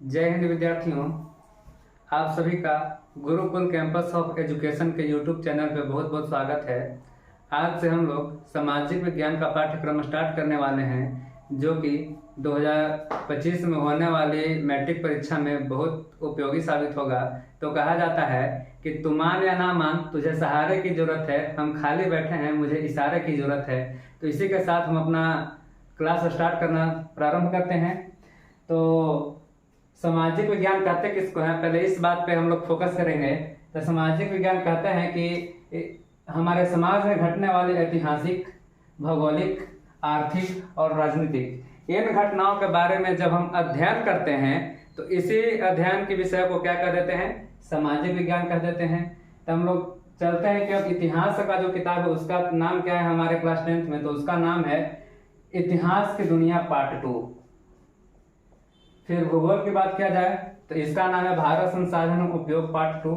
जय हिंद विद्यार्थियों। आप सभी का गुरुकुल कैंपस ऑफ एजुकेशन के यूट्यूब चैनल पे बहुत बहुत स्वागत है। आज से हम लोग सामाजिक विज्ञान का पाठ्यक्रम स्टार्ट करने वाले हैं, जो कि 2025 में होने वाली मैट्रिक परीक्षा में बहुत उपयोगी साबित होगा। तो कहा जाता है कि तू मान या ना मान, तुझे सहारे की जरूरत है, हम खाली बैठे हैं, मुझे इशारे की जरूरत है। तो इसी के साथ हम अपना क्लास स्टार्ट करना प्रारंभ करते हैं। तो सामाजिक विज्ञान कहते किसको हैं, पहले इस बात पे हम लोग फोकस करेंगे। तो सामाजिक विज्ञान कहते हैं कि हमारे समाज में घटने वाली ऐतिहासिक, भौगोलिक, आर्थिक और राजनीतिक इन घटनाओं के बारे में जब हम अध्ययन करते हैं तो इसी अध्ययन के विषय को क्या कह देते हैं, सामाजिक विज्ञान कह देते हैं। तो हम लोग चलते हैं कि अब इतिहास का जो किताब है उसका नाम क्या है हमारे क्लास 10th में, तो उसका नाम है इतिहास की दुनिया पार्ट 2। फिर भूगोल की बात किया जाए तो इसका नाम है भारत संसाधन उपयोग पार्ट 2।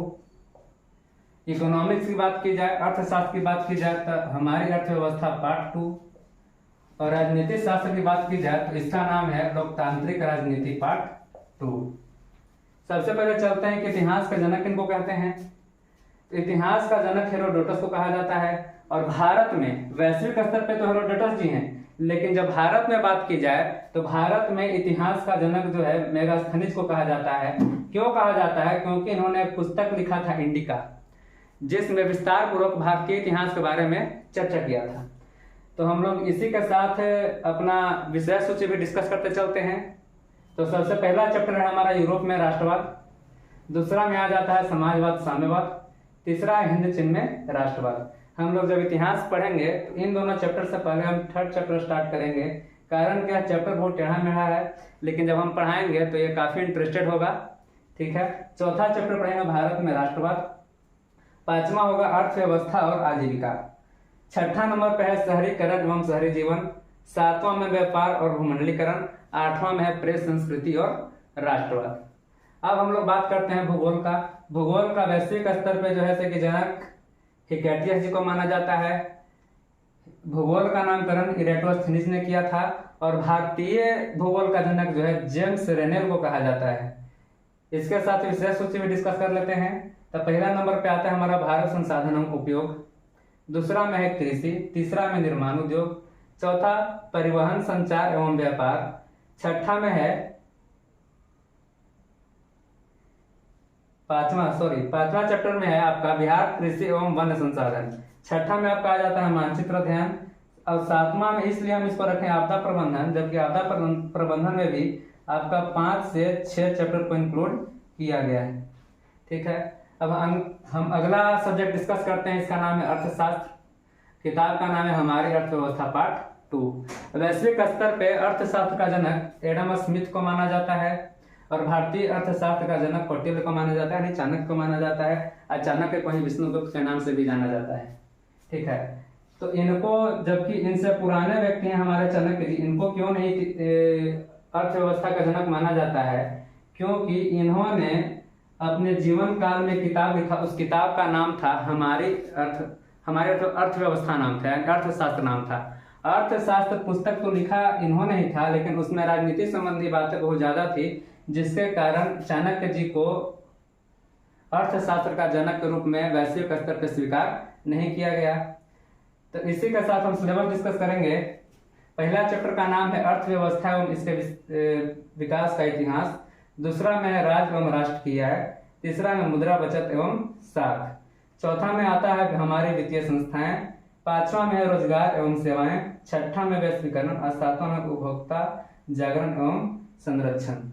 इकोनॉमिक्स की बात की जाए, अर्थशास्त्र की बात की जाए तो हमारी अर्थव्यवस्था पार्ट 2। और राजनीतिक शास्त्र की बात की जाए तो इसका नाम है लोकतांत्रिक राजनीति पार्ट 2। सबसे पहले चलते हैं कि इतिहास का जनक किनको कहते हैं। इतिहास का जनक हेरोडोटस को कहा जाता है। और भारत में वैश्विक स्तर पे तो हेरोडोटस जी हैं, लेकिन जब भारत में बात की जाए तो भारत में इतिहास का जनक जो है मेगास्थनीज को कहा जाता है। क्यों कहा जाता है? क्योंकि इन्होंने एक पुस्तक लिखा था इंडिका, जिसमें विस्तार पूर्वक भारतीय इतिहास के बारे में चर्चा किया था। तो हम लोग इसी के साथ अपना विषय सूची भी डिस्कस करते चलते हैं। तो सबसे पहला चैप्टर है हमारा यूरोप में राष्ट्रवाद, दूसरा में आ जाता है समाजवाद साम्यवाद, तीसरा है हिंद चीन में राष्ट्रवाद। हम लोग जब इतिहास पढ़ेंगे तो इन दोनों चैप्टर से पहले हम थर्ड चैप्टर स्टार्ट करेंगे। कारण क्या, चैप्टर बहुत टेढ़ा मेढ़ा है, लेकिन जब हम पढ़ाएंगे तो ये काफी इंटरेस्टेड होगा। ठीक है, चौथा चैप्टर पढ़ेंगे भारत में राष्ट्रवाद, पांचवा होगा अर्थव्यवस्था और आजीविका, छठा नंबर पे है शहरीकरण एवं शहरी जीवन, सातवां में व्यापार और भूमंडलीकरण, आठवां में है प्रेस संस्कृति और राष्ट्रवाद। अब हम लोग बात करते हैं भूगोल का। भूगोल का वैश्विक स्तर पे जो है कि जनक हिकैटियस जी को माना जाता है। भूगोल का नामकरण इरेटोस्थनीज ने किया था। और भारतीय भूगोल का जनक जो है जेम्स रेनेल को कहा जाता है। इसके साथ विशेष सूची में डिस्कस कर लेते हैं। तो पहला नंबर पे आता है हमारा भारत संसाधन एवं उपयोग, दूसरा में है कृषि, तीसरा में निर्माण उद्योग, चौथा परिवहन संचार एवं व्यापार, छठा में है पांचवा चैप्टर में है आपका बिहार कृषि एवं वन संसाधन, छठा में आपका आ जाता है मानचित्र अध्ययन, और सातवां में इसलिए हम इसको रखें आपदा प्रबंधन, जबकि आपदा प्रबंधन में भी आपका 5 से 6 चैप्टर को इंक्लूड किया गया है। ठीक है, अब हम अगला सब्जेक्ट डिस्कस करते हैं। इसका नाम है अर्थशास्त्र। किताब का नाम है हमारी अर्थव्यवस्था पार्ट 2। वैश्विक स्तर पे अर्थशास्त्र का जनक एडम स्मिथ को माना जाता है और भारतीय अर्थशास्त्र का जनक कौटिल्य को माना जाता है, चाणक्य को माना जाता है। चाणक्य को ही विष्णुगुप्त के नाम से भी जाना जाता है। ठीक है, तो इनको, जबकि इनसे पुराने व्यक्ति हैं हमारे चाणक्य जी, इनको क्यों नहीं अर्थव्यवस्था का जनक माना जाता है? क्योंकि इन्होंने अपने जीवन काल में किताब लिखा, उस किताब का नाम था हमारी अर्थव्यवस्था नाम था, यानी अर्थशास्त्र नाम था। अर्थशास्त्र पुस्तक तो लिखा इन्होंने ही था, लेकिन उसमें राजनीति संबंधी बातें बहुत ज्यादा थी, जिसके कारण चाणक्य जी को अर्थशास्त्र का जनक के रूप में वैश्विक स्तर पर स्वीकार नहीं किया गया। तो इसी के साथ हम सिलेबस डिस्कस करेंगे। पहला चैप्टर का नाम है अर्थव्यवस्था एवं इसके विकास का इतिहास, दूसरा में है राज्य एवं राष्ट्र की आय, तीसरा में मुद्रा बचत एवं साख, चौथा में आता है हमारी वित्तीय संस्थाएं, पांचवा में है रोजगार एवं सेवाएं, छठा में वैश्वीकरण और सातवां में उपभोक्ता जागरण एवं संरक्षण।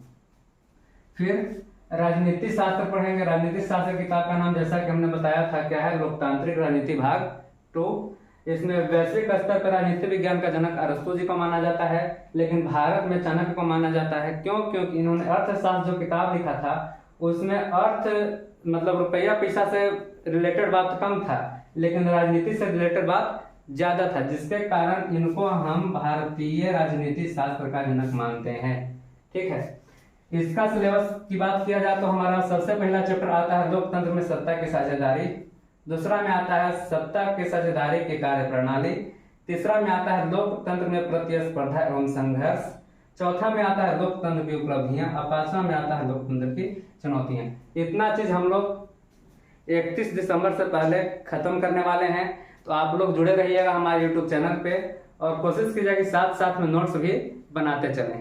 फिर राजनीति शास्त्र पढ़ेंगे। राजनीतिक शास्त्र किताब का नाम जैसा कि हमने बताया था क्या है, लोकतांत्रिक राजनीति भाग 2। इसमें वैश्विक स्तर पर राजनीति विज्ञान का जनक अरस्तु जी को माना जाता है, लेकिन भारत में चाणक्य को माना जाता है। क्यों? क्योंकि इन्होंने अर्थशास्त्र जो किताब लिखा था उसमें अर्थ मतलब रुपया पैसा से रिलेटेड बात कम था, लेकिन राजनीति से रिलेटेड बात ज्यादा था, जिसके कारण इनको हम भारतीय राजनीति शास्त्र का जनक मानते हैं। ठीक है, इसका सिलेबस की बात किया जाए तो हमारा सबसे पहला चैप्टर आता है लोकतंत्र में सत्ता की साझेदारी, दूसरा में आता है सत्ता की साझेदारी की कार्य प्रणाली, तीसरा में आता है लोकतंत्र में प्रतिस्पर्धा एवं संघर्ष, चौथा में आता है लोकतंत्र की उपलब्धियां और पांचवा में आता है लोकतंत्र की चुनौतियां। इतना चीज हम लोग 31 दिसंबर से पहले खत्म करने वाले हैं। तो आप लोग जुड़े रहिएगा हमारे YouTube चैनल पे और कोशिश कीजिएगा कि साथ साथ में नोट्स भी बनाते चलें।